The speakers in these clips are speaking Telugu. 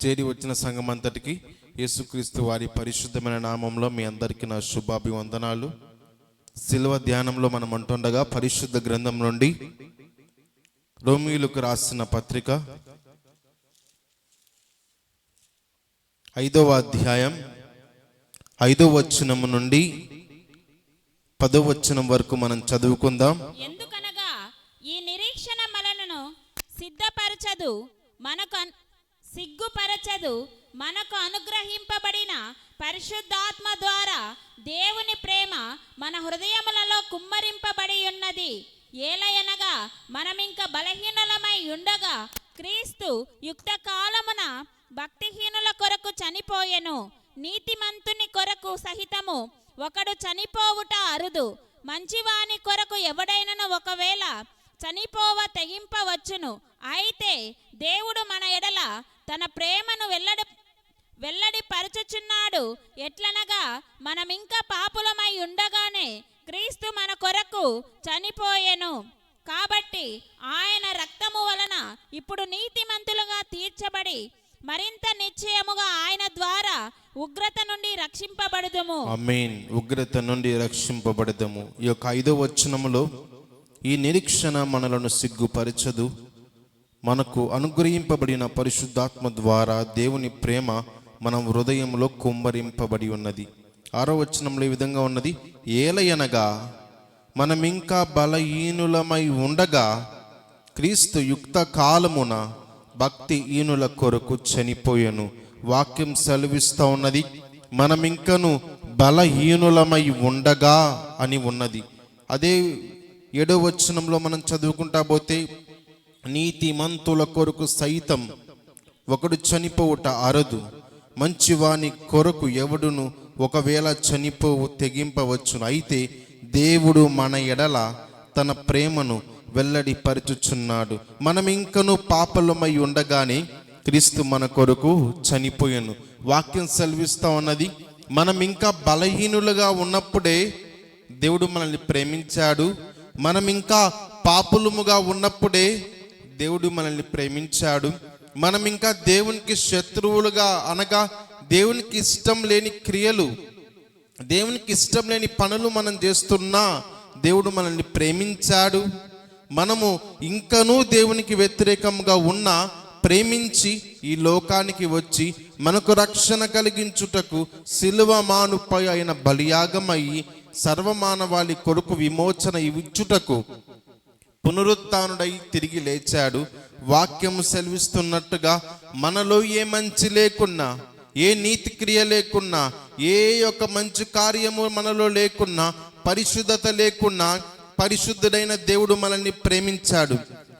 చేరి వచ్చిన సంఘం అంతటికి యేసుక్రీస్తు వారి పరిశుద్ధమైన నామంలో మీ అందరికీ నా శుభాభివందనాలు. శిలువ ధ్యానంలో మనం అంటుండగా పరిశుద్ధ గ్రంథం నుండి రోమీయులకు రాసిన పత్రిక 5వ అధ్యాయం 5వ వచనం నుండి 10వ వచనం వరకు మనం చదువుకుందాం. ఎందుకనగా ఈ నిరీక్షణ మనలను సిద్ధపరచదు, సిగ్గుపరచదు. మనకు అనుగ్రహింపబడిన పరిశుద్ధాత్మ ద్వారా దేవుని ప్రేమ మన హృదయములలో కుమ్మరింపబడి ఉన్నది. ఏలయనగా మనమింక బలహీనులమై ఉండగా క్రీస్తు యుక్త కాలమున భక్తిహీనుల కొరకు చనిపోయెను. నీతిమంతుని కొరకు సహితము ఒకడు చనిపోవుట అరుదు. మంచివాని కొరకు ఎవడైనను ఒకవేళ చనిపోవ తెగింపవచ్చును. అయితే దేవుడు మన ఎడల తన ప్రేమను వెల్లడి పరచుచున్నాడు. ఎట్లనగా మనమింకా పాపులమై ఉండగానే క్రీస్తు మన కొరకు చనిపోయెను. కాబట్టి ఆయన రక్తము వలన ఇప్పుడు నీతిమంతులుగా తీర్చబడి మరింత నిశ్చయముగా ఆయన ద్వారా ఉగ్రత నుండి రక్షింపబడుదుము. ఆమేన్. ఉగ్రత నుండి రక్షింపబడదము. ఈ యొక్క 5వ వచనములో ఈ నిరీక్షణ మనలను సిగ్గుపరచదు, మనకు అనుగ్రహింపబడిన పరిశుద్ధాత్మ ద్వారా దేవుని ప్రేమ మన హృదయంలో కుమ్మరింపబడి ఉన్నది. 6వ వచనంలో ఈ విధంగా ఉన్నది, ఏలయనగా మనమింకా బలహీనులమై ఉండగా క్రీస్తు యుక్త కాలమున భక్తిహీనుల కొరకు చనిపోయెను. వాక్యం సెలవిస్తూ ఉన్నది, మనమింకను బలహీనులమై ఉండగా అని ఉన్నది. అదే 7వ వచనంలో మనం చదువుకుంటా పోతే, నీతిమంతుల కొరకు సైతం ఒకడు చనిపోవుట అరదు. మంచివాని కొరకు ఎవడును ఒకవేళ చనిపోవు తెగింపవచ్చును. అయితే దేవుడు మన ఎడల తన ప్రేమను వెల్లడిపరచుచున్నాడు. మనం ఇంకను పాపలమై ఉండగానే క్రీస్తు మన కొరకు చనిపోయాను. వాక్యం సెలవిస్తూ ఉన్నది, మనం ఇంకా బలహీనులుగా ఉన్నప్పుడే దేవుడు మనల్ని ప్రేమించాడు. మనం ఇంకా పాపులముగా ఉన్నప్పుడే దేవుడు మనల్ని ప్రేమించాడు. మనం ఇంకా దేవునికి శత్రువులుగా అనగా దేవునికి ఇష్టం లేని క్రియలు, దేవునికి ఇష్టం లేని పనులు మనం చేస్తున్నా దేవుడు మనల్ని ప్రేమించాడు. మనము ఇంకనూ దేవునికి వ్యతిరేకంగా ఉన్నా ప్రేమించి ఈ లోకానికి వచ్చి మనకు రక్షణ కలిగించుటకు శిలువ మానుపై అయిన బలియాగమయ్యి సర్వమానవాళి కొరకు విమోచన ఇచ్చుటకు పునరుత్థానుడై తిరిగి లేచాడు. వాక్యము సెలవిస్తున్నట్టుగా మనలో ఏ మంచి లేకున్నా, ఏ నీతి క్రియ లేకున్నా, ఏ యొక్క మంచి కార్యము మనలో లేకున్నా, పరిశుద్ధత లేకున్నా పరిశుద్ధుడైన దేవుడు మనల్ని ప్రేమించాడు.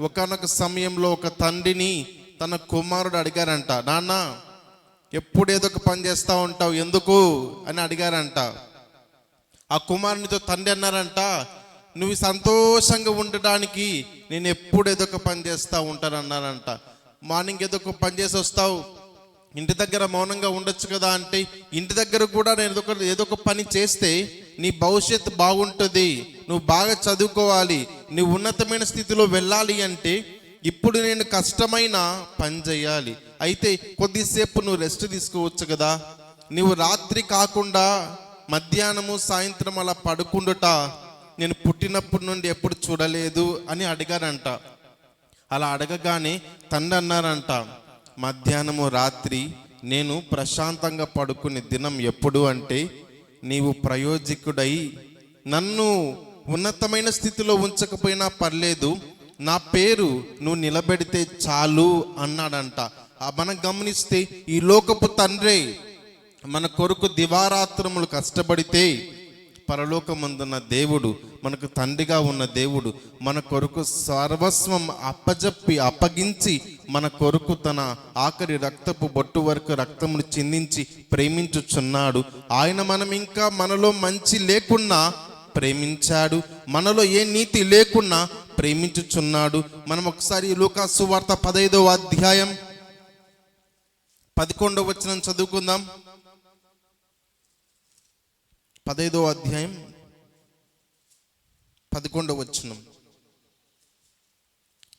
ఒకానొక సమయంలో ఒక తండ్రిని తన కుమారుడు అడిగారంట, నాన్న ఎప్పుడు ఏదో ఒక పని చేస్తూ ఉంటావు ఎందుకు అని అడిగారంట. ఆ కుమారునితో తండ్రి అన్నారంట, నువ్వు సంతోషంగా ఉండడానికి నేను ఎప్పుడు ఏదో ఒక పని చేస్తూ ఉంటానన్నారంట. మార్నింగ్ ఏదో ఒక పని చేసి వస్తావు, ఇంటి దగ్గర మౌనంగా ఉండొచ్చు కదా అంటే, ఇంటి దగ్గర కూడా నేను ఏదో ఒక పని చేస్తే నీ భవిష్యత్తు బాగుంటుంది, నువ్వు బాగా చదువుకోవాలి, నువ్వు ఉన్నతమైన స్థితిలో వెళ్ళాలి అంటే ఇప్పుడు నేను కష్టమైన పని చేయాలి. అయితే కొద్దిసేపు నువ్వు రెస్ట్ తీసుకోవచ్చు కదా, నువ్వు రాత్రి కాకుండా మధ్యాహ్నము సాయంత్రం అలా పడుకుండుట నేను పుట్టినప్పటి నుండి ఎప్పుడు చూడలేదు అని అడిగారంట. అలా అడగగానే తండ్రి అన్నారంట, మధ్యాహ్నము రాత్రి నేను ప్రశాంతంగా పడుకునే దినం ఎప్పుడు అంటే నీవు ప్రయోజకుడై నన్ను ఉన్నతమైన స్థితిలో ఉంచకపోయినా పర్లేదు, నా పేరు నువ్వు నిలబెడితే చాలు అన్నాడంట. మనం గమనిస్తే ఈ లోకపు తండ్రే మన కొరకు దివారాత్రములు కష్టపడితే పరలోకమందున్న దేవుడు, మనకు తండ్రిగా ఉన్న దేవుడు మన కొరకు సర్వస్వం అప్పగించి మన కొరకు తన ఆఖరి రక్తపు బొట్టు వరకు రక్తమును చిందించి ప్రేమించుచున్నాడు. ఆయన మనం ఇంకా మనలో మంచి లేకున్నా ప్రేమించాడు, మనలో ఏ నీతి లేకున్నా ప్రేమించుచున్నాడు. మనం ఒకసారి లూకా సువార్త 15వ అధ్యాయం 11వ వచనం చదువుకుందాం. 15వ అధ్యాయం 11వ వచనం.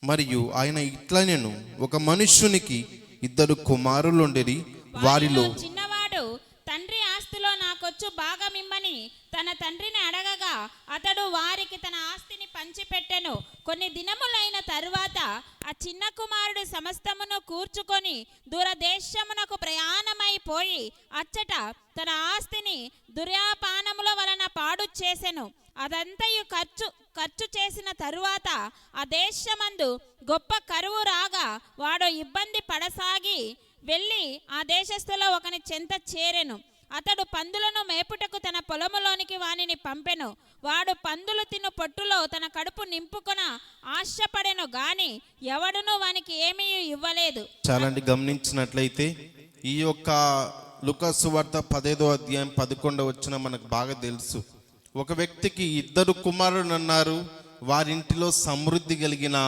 మరియు ఆయన ఇట్లనెను, ఒక మనుష్యునికి 2 కుమారులుండిరి. వారిలో చిన్నవాడు తండ్రి ఆస్తిలో నాకొచ్చు భాగమిమ్మని తన తండ్రిని అడగగా అతడు వారికి తన ఆస్తిని పంచిపెట్టెను. కొన్ని దినములైన తరువాత ఆ చిన్న కుమారుడు సమస్తమును కూర్చుకొని దూరదేశమునకు ప్రయాణమైపోయి అచ్చట తన ఆస్తిని దుర్యాపానముల వలన పాడు చేసెను. అదంతయు ఖర్చు చేసిన తరువాత ఆ దేశమందు గొప్ప కరువు రాగా వాడు ఇబ్బంది పడసాగి వెళ్ళి ఆ దేశస్థులో ఒకని చెంత చేరెను. అతడు పందులను మేపుటకు తన పొలములోనికి వానిని పంపెను. వాడు పందులు తిను పొట్టులో తన కడుపు నింపుకొన ఆశపడెను గాని ఎవడును వానికి ఏమీ ఇవ్వలేదు. చాలండి, గమనించినట్లయితే ఈ యొక్క లూకా సువార్త 15వ అధ్యాయం 11వ వచనం మనకు బాగా తెలుసు. ఒక వ్యక్తికి 2 కుమారులు అన్నారు. వారింటిలో సమృద్ధి కలిగిన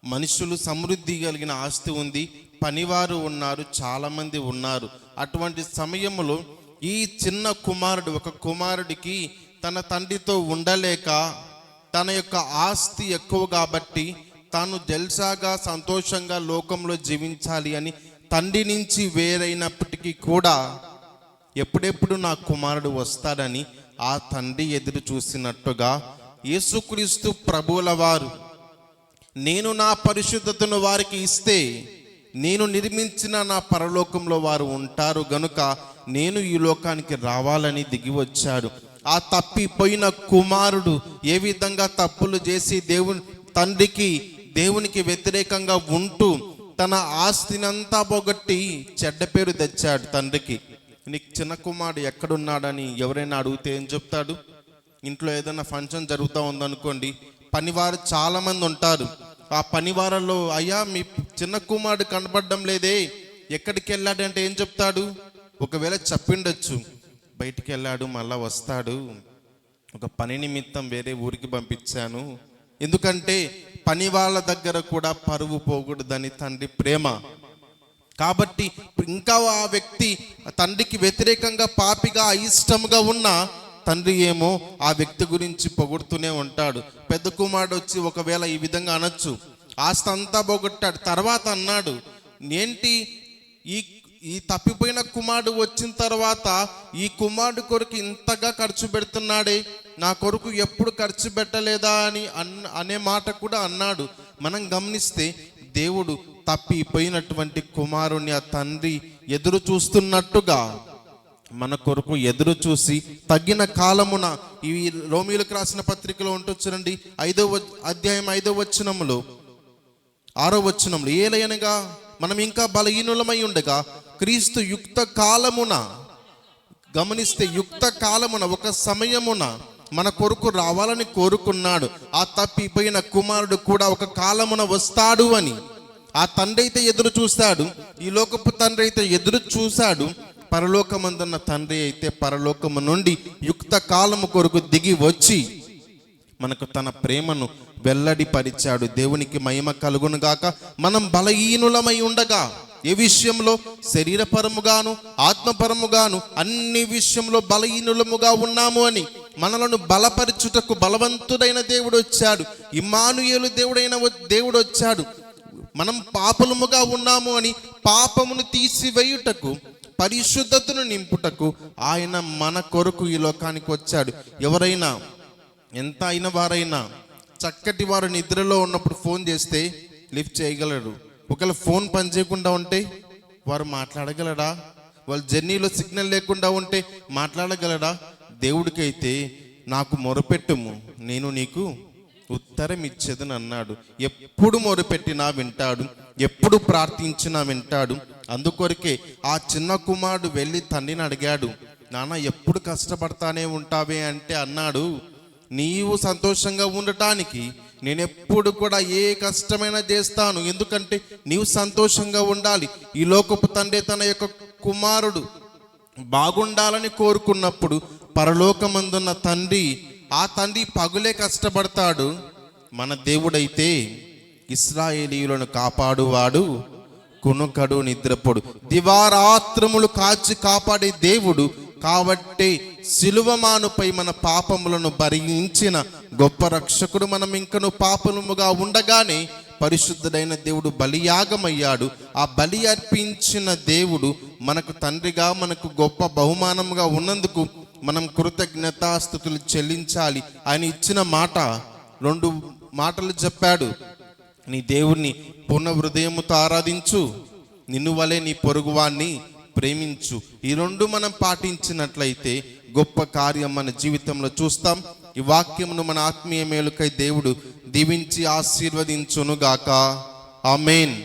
మనుషులు, సమృద్ధి కలిగిన ఆస్తి ఉంది, పనివారు ఉన్నారు, చాలా మంది ఉన్నారు. అటువంటి సమయంలో ఈ చిన్న కుమారుడు, ఒక కుమారుడికి తన తండ్రితో ఉండలేక తన యొక్క ఆస్తి ఎక్కువ కాబట్టి తాను జల్సాగా సంతోషంగా లోకంలో జీవించాలి అని తండ్రి నుంచి వేరైనప్పటికీ కూడా ఎప్పుడెప్పుడు నా కుమారుడు వస్తాడని ఆ తండ్రి ఎదురు చూసినట్టుగా యేసుక్రీస్తు ప్రభువుల వారు, నేను నా పరిశుద్ధతను వారికి ఇస్తే నేను నిర్మించిన నా పరలోకంలో వారు ఉంటారు గనుక నేను ఈ లోకానికి రావాలని దిగి వచ్చాడు. ఆ తప్పిపోయిన కుమారుడు ఏ విధంగా తప్పులు చేసి తండ్రికి దేవునికి వ్యతిరేకంగా ఉంటూ తన ఆస్తినంతా పోగొట్టి చెడ్డ పేరు తెచ్చాడు తండ్రికి. నీకు చిన్న కుమారుడు ఎక్కడున్నాడని ఎవరైనా అడిగితే ఏం చెప్తాడు? ఇంట్లో ఏదైనా ఫంక్షన్ జరుగుతూ ఉందనుకోండి, పనివారు చాలా మంది ఉంటారు. ఆ పనివారంలో, అయ్యా మీ చిన్న కుమారుడు కనపడడం లేదే, ఎక్కడికి వెళ్ళాడంటే ఏం చెప్తాడు? ఒకవేళ చెప్పిండొచ్చు, బయటికి వెళ్ళాడు, మళ్ళా వస్తాడు, ఒక పని నిమిత్తం వేరే ఊరికి పంపించాను. ఎందుకంటే పని వాళ్ళ దగ్గర కూడా పరువు పోకూడదని తండ్రి ప్రేమ. కాబట్టి ఇంకా ఆ వ్యక్తి తండ్రికి వ్యతిరేకంగా పాపిగా అయిష్టంగా ఉన్న తండ్రి ఏమో ఆ వ్యక్తి గురించి పొగుడుతూనే ఉంటాడు. పెద్ద కుమారుడు వచ్చి ఒకవేళ ఈ విధంగా అనొచ్చు, ఆస్తి అంతా పోగొట్టాడు. తర్వాత అన్నాడు, ఏంటి ఈ తప్పిపోయిన కుమారుడు వచ్చిన తర్వాత ఈ కుమారుడు కొరకు ఇంతగా ఖర్చు పెడుతున్నాడే, నా కొరకు ఎప్పుడు ఖర్చు పెట్టలేదా అని అనే మాట కూడా అన్నాడు. మనం గమనిస్తే దేవుడు తప్పిపోయినటువంటి కుమారుని ఆ తండ్రి ఎదురు చూస్తున్నట్టుగా మన కొరకు ఎదురు చూసి తగిన కాలమున, ఈ రోమీయులకు రాసిన పత్రికలో ఉంటుంది చూడండి, 5వ అధ్యాయం 5వ వచనములో 6వ వచనంలో, ఏలయనగా మనం ఇంకా బలహీనులమై ఉండగా క్రీస్తు యుక్త కాలమున, గమనిస్తే యుక్త కాలమున, ఒక సమయమున మన కొరకు రావాలని కోరుకున్నాడు. ఆ తప్పిపోయిన కుమారుడు కూడా ఒక కాలమున వస్తాడు అని ఆ తండ్రి అయితే ఎదురు చూశాడు. ఈ లోకపు తండ్రి అయితే ఎదురు చూశాడు. పరలోకమందున్న తండ్రి అయితే పరలోకము నుండి యుక్త కాలము కొరకు దిగి వచ్చి మనకు తన ప్రేమను వెల్లడిపరిచాడు. దేవునికి మహిమ కలుగును గాక. మనం బలహీనులమై ఉండగా, ఏ విషయంలో? శరీరపరముగాను ఆత్మపరముగాను అన్ని విషయంలో బలహీనులముగా ఉన్నాము అని మనలను బలపరచుటకు బలవంతుడైన దేవుడు వచ్చాడు. ఇమ్మానుయేలు దేవుడు వచ్చాడు. మనం పాపముగా ఉన్నాము అని పాపమును తీసివేయుటకు, పరిశుద్ధతను నింపుటకు ఆయన మన కొరకు ఈ లోకానికి వచ్చాడు. ఎవరైనా, ఎంత అయిన వారైనా, చక్కటి వారు నిద్రలో ఉన్నప్పుడు ఫోన్ చేస్తే లిఫ్ట్ చేయగలరు. ఒకవేళ ఫోన్ పని చేయకుండా ఉంటే వారు మాట్లాడగలడా? వాళ్ళు జర్నీలో సిగ్నల్ లేకుండా ఉంటే మాట్లాడగలడా? దేవుడికైతే నాకు మొరపెట్టుము, నేను నీకు ఉత్తరం ఇచ్చేదని అన్నాడు. ఎప్పుడు మొరపెట్టినా వింటాడు, ఎప్పుడు ప్రార్థించినా వింటాడు. అందుకొరకే ఆ చిన్న కుమారుడు వెళ్ళి తండ్రిని అడిగాడు, నాన్న ఎప్పుడు కష్టపడతానే ఉంటావే అంటే అన్నాడు, నీవు సంతోషంగా ఉండటానికి నేను ఎప్పుడు కూడా ఏ కష్టమైనా చేస్తాను, ఎందుకంటే నీవు సంతోషంగా ఉండాలి. ఈ లోకపు తండ్రి తన యొక్క కుమారుడు బాగుండాలని కోరుకున్నప్పుడు పరలోకమందున్న తండ్రి, ఆ తండ్రి పగులే కష్టపడతాడు. మన దేవుడైతే ఇశ్రాయేలీయులను కాపాడువాడు, కునుకడు, నిద్రపోడు, దివారాత్రములు కాచి కాపాడే దేవుడు. కాబట్టి సిలువమానుపై మన పాపములను భరించిన గొప్ప రక్షకుడు. మనం ఇంకను పాపముగా ఉండగానే పరిశుద్ధుడైన దేవుడు బలియాగమయ్యాడు. ఆ బలి అర్పించిన దేవుడు మనకు తండ్రిగా, మనకు గొప్ప బహుమానంగా ఉన్నందుకు మనం కృతజ్ఞతాస్తుతులు చెల్లించాలి. ఆయన ఇచ్చిన మాట 2 మాటలు చెప్పాడు. నీ దేవుణ్ణి పూర్ణ హృదయముతో ఆరాధించు, నిన్ను వలె నీ పొరుగువాన్ని ప్రేమించు. ఈ 2 మనం పాటించినట్లయితే గొప్ప కార్యం మన జీవితంలో చూస్తాం. ఈ వాక్యమును మన ఆత్మీయ మేలుకై దేవుడు దీవించి ఆశీర్వదించునుగాక. ఆమేన్.